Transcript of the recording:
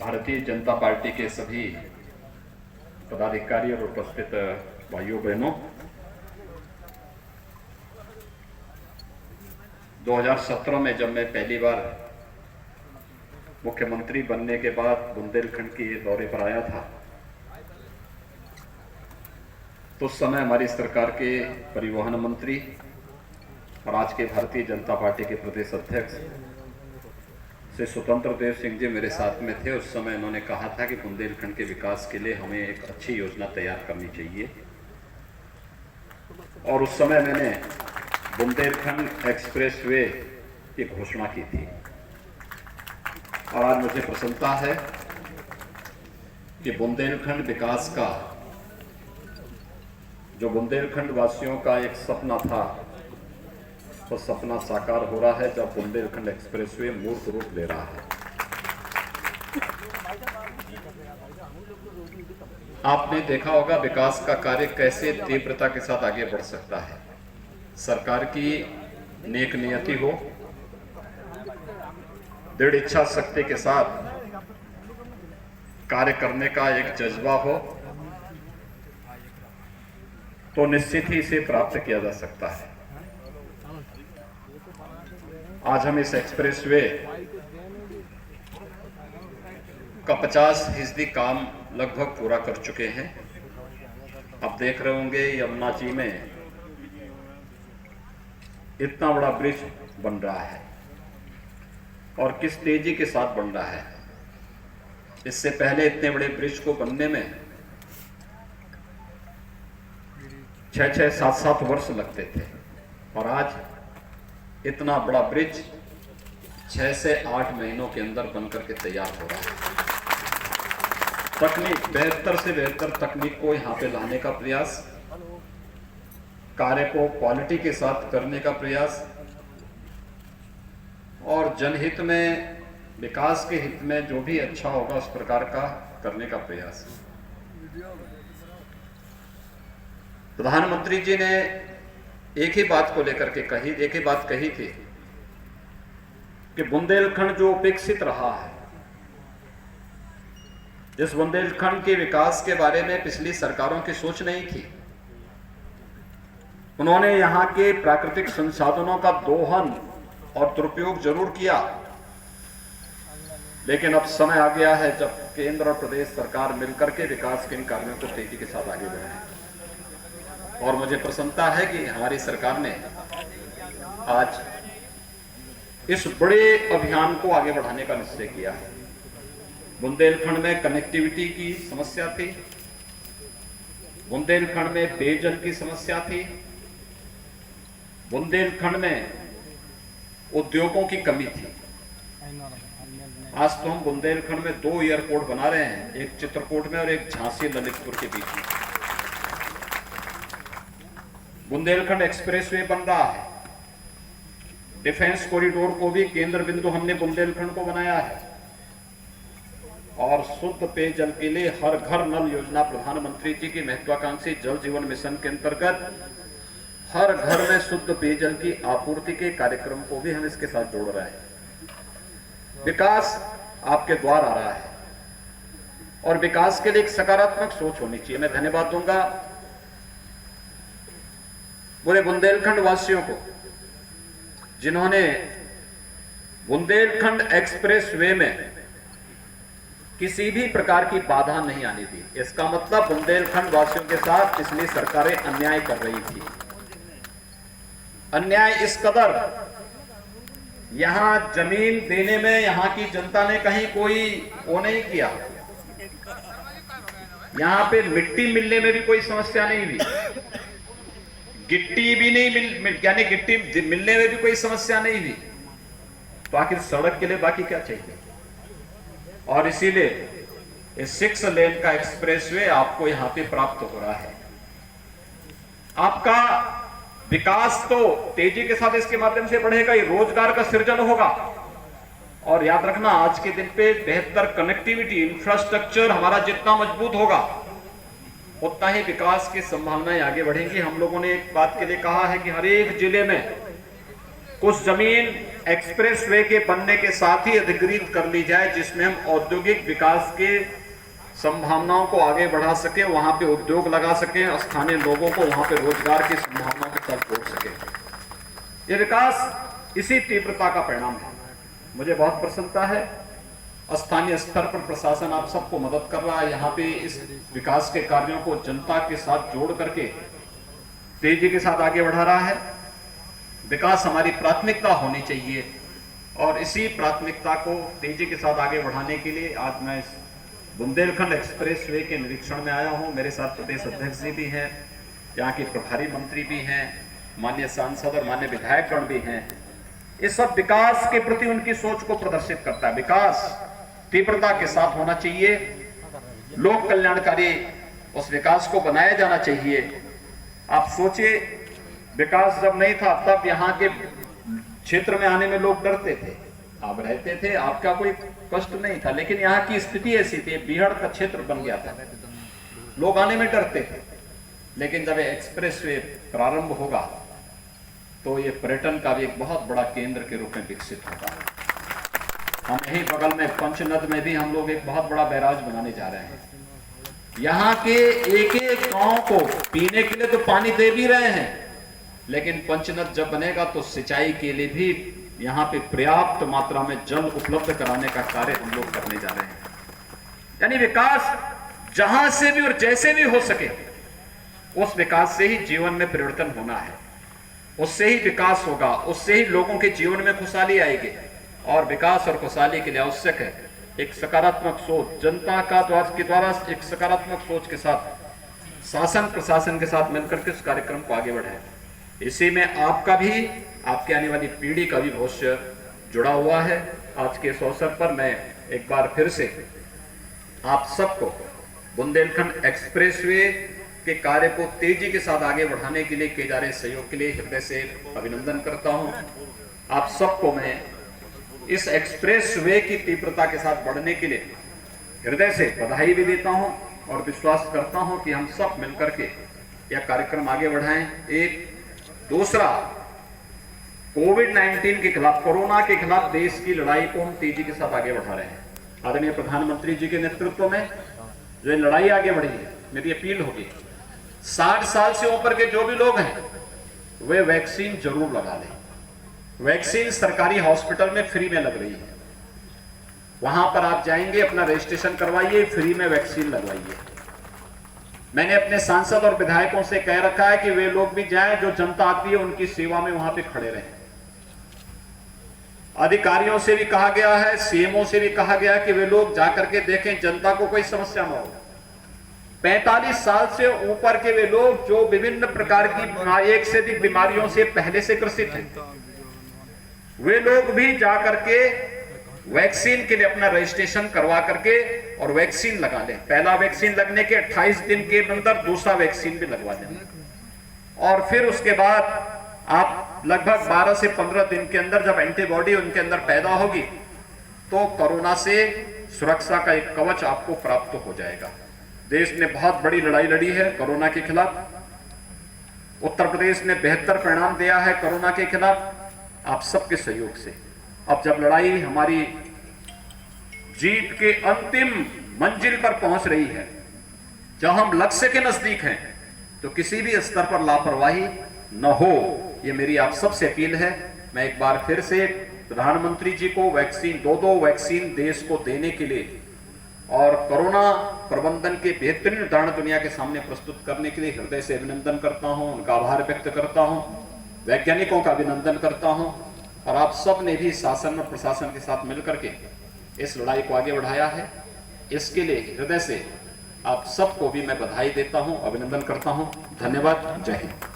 Bharatiya Janata party के सभी पदाधिकारी और उपस्थित भाइयों बहनों, 2017 में जब मैं पहली बार मुख्यमंत्री बनने के बाद बुंदेलखंड के दौरे पर आया था, तो उस समय हमारी सरकार के परिवहन मंत्री और आज के भारतीय जनता पार्टी के प्रदेश अध्यक्ष श्री स्वतंत्र देव सिंह जी मेरे साथ में थे। उस समय उन्होंने कहा था कि बुंदेलखंड के विकास के लिए हमें एक अच्छी योजना तैयार करनी चाहिए, और उस समय मैंने बुंदेलखंड एक्सप्रेसवे की घोषणा की थी। और आज मुझे प्रसन्नता है कि बुंदेलखंड विकास का, जो बुंदेलखंड वासियों का एक सपना था, वो सपना साकार हो रहा है जब बुंदेलखंड एक्सप्रेसवे मूर्त रूप ले रहा है। आपने देखा होगा विकास का कार्य कैसे तीव्रता के साथ आगे बढ़ सकता है। सरकार की नेक नियति हो, दृढ़ इच्छा शक्ति के साथ कार्य करने का एक जज्बा हो, तो निश्चित ही इसे प्राप्त किया जा सकता है। आज हम इस एक्सप्रेसवे का 50% काम लगभग पूरा कर चुके हैं। आप देख रहे होंगे यमुना जी में इतना बड़ा ब्रिज बन रहा है और किस तेजी के साथ बन रहा है। इससे पहले इतने बड़े ब्रिज को बनने में 6-6, 7-7 वर्ष लगते थे, और आज इतना बड़ा ब्रिज 6 से 8 महीनों के अंदर बनकर के तैयार हो रहा है। तकनीक, बेहतर से बेहतर तकनीक को यहाँ पे लाने का प्रयास, कार्य को क्वालिटी के साथ करने का प्रयास, और जनहित में, विकास के हित में जो भी अच्छा होगा उस प्रकार का करने का प्रयास। प्रधानमंत्री जी ने एक ही बात को लेकर के एक ही बात कही थी कि बुंदेलखंड जो उपेक्षित रहा है, जिस बुंदेलखंड के विकास के बारे में पिछली सरकारों की सोच नहीं थी, उन्होंने यहां के प्राकृतिक संसाधनों का दोहन और दुरुपयोग जरूर किया, लेकिन अब समय आ गया है जब केंद्र और प्रदेश सरकार मिलकर के विकास के इन कार्यों को तेजी के साथ आगे बढ़ाए। और मुझे प्रसन्नता है कि हमारी सरकार ने आज इस बड़े अभियान को आगे बढ़ाने का निश्चय किया है। बुंदेलखंड में कनेक्टिविटी की समस्या थी, बुंदेलखंड में पेयजल की समस्या थी, बुंदेलखंड में उद्योगों की कमी थी। आज तो हम बुंदेलखंड में 2 एयरपोर्ट बना रहे हैं, एक चित्रकूट में और एक झांसी ललितपुर के बीच में। बुंदेलखंड एक्सप्रेसवे बन रहा है। डिफेंस कॉरिडोर को भी केंद्र बिंदु हमने बुंदेलखंड को बनाया है, और शुद्ध पेयजल के लिए हर घर नल योजना, प्रधानमंत्री जी की महत्वाकांक्षी जल जीवन मिशन के अंतर्गत हर घर में शुद्ध पेयजल की आपूर्ति के कार्यक्रम को भी हम इसके साथ जोड़ रहे हैं। विकास आपके द्वार आ रहा है, और विकास के लिए एक सकारात्मक सोच होनी चाहिए। मैं धन्यवाद दूंगा पूरे बुंदेलखंड वासियों को, जिन्होंने बुंदेलखंड एक्सप्रेसवे में किसी भी प्रकार की बाधा नहीं आने दी। इसका मतलब बुंदेलखंड वासियों के साथ पिछली सरकारें अन्याय कर रही थी। अन्याय इस कदर, यहां जमीन देने में यहां की जनता ने कहीं कोई वो नहीं किया। यहां पे मिट्टी मिलने में भी कोई समस्या नहीं हुई, गिट्टी भी नहीं यानी गिट्टी मिलने में भी कोई समस्या नहीं हुई। तो आखिर सड़क के लिए बाकी क्या चाहिए? और इसीलिए इस 6 लेन का एक्सप्रेसवे आपको यहां पे प्राप्त हो रहा है। आपका विकास तो तेजी के साथ इसके माध्यम से बढ़ेगा ही, रोजगार का सृजन होगा। और याद रखना, आज के दिन पे बेहतर कनेक्टिविटी, इंफ्रास्ट्रक्चर हमारा जितना मजबूत होगा, उतना ही विकास की संभावनाएं आगे बढ़ेंगी। हम लोगों ने एक बात के लिए कहा है कि हर एक जिले में कुछ जमीन एक्सप्रेसवे के बनने के साथ ही अधिकृत कर ली जाए, जिसमें हम औद्योगिक विकास के संभावनाओं को आगे बढ़ा सके, वहां पे उद्योग लगा सके, स्थानीय लोगों को वहां पे रोजगार की संभावनाओं के साथ जोड़ सके। ये विकास इसी तीव्रता का परिणाम है। मुझे बहुत प्रसन्नता है, स्थानीय स्तर पर प्रशासन आप सबको मदद कर रहा है। यहाँ पे इस विकास के कार्यों को जनता के साथ जोड़ करके तेजी के साथ आगे बढ़ा रहा है। विकास हमारी प्राथमिकता होनी चाहिए और इसी प्राथमिकता को तेजी के साथ आगे बढ़ाने के लिए आज मैं इस बुंदेलखंड एक्सप्रेसवे के निरीक्षण में आया हूं। मेरे साथ प्रदेश अध्यक्ष जी भी हैं, यहाँ के प्रभारी मंत्री भी हैं, माननीय सांसद और माननीय विधायकगण भी हैं। ये सब विकास के प्रति उनकी सोच को प्रदर्शित करता है। विकास तीव्रता के साथ होना चाहिए, लोक कल्याणकारी उस विकास को बनाया जाना चाहिए। आप सोचिए, विकास जब नहीं था तब यहाँ के क्षेत्र में आने में लोग डरते थे। आप रहते थे, आपका कोई कष्ट नहीं था, लेकिन यहाँ की स्थिति ऐसी थी, बीहड़ का क्षेत्र बन गया था, लोग आने में डरते थे। लेकिन जब एक्सप्रेसवे प्रारंभ होगा तो ये पर्यटन का भी एक बहुत बड़ा केंद्र के रूप में विकसित होगा। हम यही बगल में पंचनद में भी हम लोग एक बहुत बड़ा बैराज बनाने जा रहे हैं। यहाँ के एक एक गांव को पीने के लिए तो पानी दे भी रहे हैं, लेकिन पंचनद जब बनेगा तो सिंचाई के लिए भी यहाँ पे पर्याप्त मात्रा में जल उपलब्ध कराने का कार्य हम लोग करने जा रहे हैं। यानी विकास जहां से भी और जैसे भी हो सके, उस विकास से ही जीवन में परिवर्तन होना है, उससे ही विकास होगा, उससे ही लोगों के जीवन में खुशहाली आएगी। और विकास और खुशहाली के लिए आवश्यक है एक सकारात्मक सोच, जनता का द्वारा एक सकारात्मक सोच के साथ शासन प्रशासन के साथ मिलकर के इस कार्यक्रम को आगे बढ़ाएं। इसी में आपका भी, आपके आने वाली पीढ़ी का भी भविष्य जुड़ा हुआ है। आज के इस अवसर पर मैं एक बार फिर से आप सबको बुंदेलखंड एक्सप्रेसवे के कार्य को तेजी के साथ आगे बढ़ाने के लिए किए जा रहे सहयोग के लिए हृदय से अभिनंदन करता हूं। आप सबको मैं इस एक्सप्रेसवे की तीव्रता के साथ बढ़ने के लिए हृदय से बधाई भी देता हूं और विश्वास करता हूं कि हम सब मिलकर के यह कार्यक्रम आगे बढ़ाएं। एक दूसरा, कोविड-19 के खिलाफ, कोरोना के खिलाफ देश की लड़ाई को हम तेजी के साथ आगे बढ़ा रहे हैं। आदरणीय प्रधानमंत्री जी के नेतृत्व में जो लड़ाई आगे बढ़ी है, मेरी अपील होगी 60 साल से ऊपर के जो भी लोग हैं वे वैक्सीन जरूर लगा लें। वैक्सीन सरकारी हॉस्पिटल में फ्री में लग रही है, वहां पर आप जाएंगे, अपना रजिस्ट्रेशन करवाइए, फ्री में वैक्सीन लगवाइए। मैंने अपने सांसद और विधायकों से कह रखा है कि वे लोग भी जाएं, जो जनता आती है उनकी सेवा में वहां पे खड़े रहें। अधिकारियों से भी कहा गया है, सीएमओ से भी कहा गया है कि वे लोग जाकर के देखें, जनता को कोई समस्या न हो। 45 साल से ऊपर के वे लोग जो विभिन्न प्रकार की एक से अधिक बीमारियों से पहले से ग्रसित हैं, वे लोग भी जाकर के वैक्सीन के लिए अपना रजिस्ट्रेशन करवा करके और वैक्सीन लगा लें। पहला वैक्सीन लगने के 28 दिन के अंदर दूसरा वैक्सीन भी लगवा दें और फिर उसके बाद आप लगभग 12 से 15 दिन के अंदर जब एंटीबॉडी उनके अंदर पैदा होगी तो कोरोना से सुरक्षा का एक कवच आपको प्राप्त हो जाएगा। देश ने बहुत बड़ी लड़ाई लड़ी है कोरोना के खिलाफ। उत्तर प्रदेश ने बेहतर परिणाम दिया है कोरोना के खिलाफ आप सबके सहयोग से। अब जब लड़ाई हमारी जीत के अंतिम मंजिल पर पहुंच रही है, जब हम लक्ष्य के नजदीक हैं, तो किसी भी स्तर पर लापरवाही न हो, ये मेरी आप सबसे अपील है। मैं एक बार फिर से प्रधानमंत्री जी को वैक्सीन, 2 वैक्सीन देश को देने के लिए और कोरोना प्रबंधन के बेहतरीन उदाहरण दुनिया के सामने प्रस्तुत करने के लिए हृदय से अभिनंदन करता हूं, उनका आभार व्यक्त करता हूं, वैज्ञानिकों का अभिनंदन करता हूं और आप सब ने भी शासन और प्रशासन के साथ मिलकर के इस लड़ाई को आगे बढ़ाया है। इसके लिए हृदय से आप सबको भी मैं बधाई देता हूं, अभिनंदन करता हूं। धन्यवाद। जय हिंद।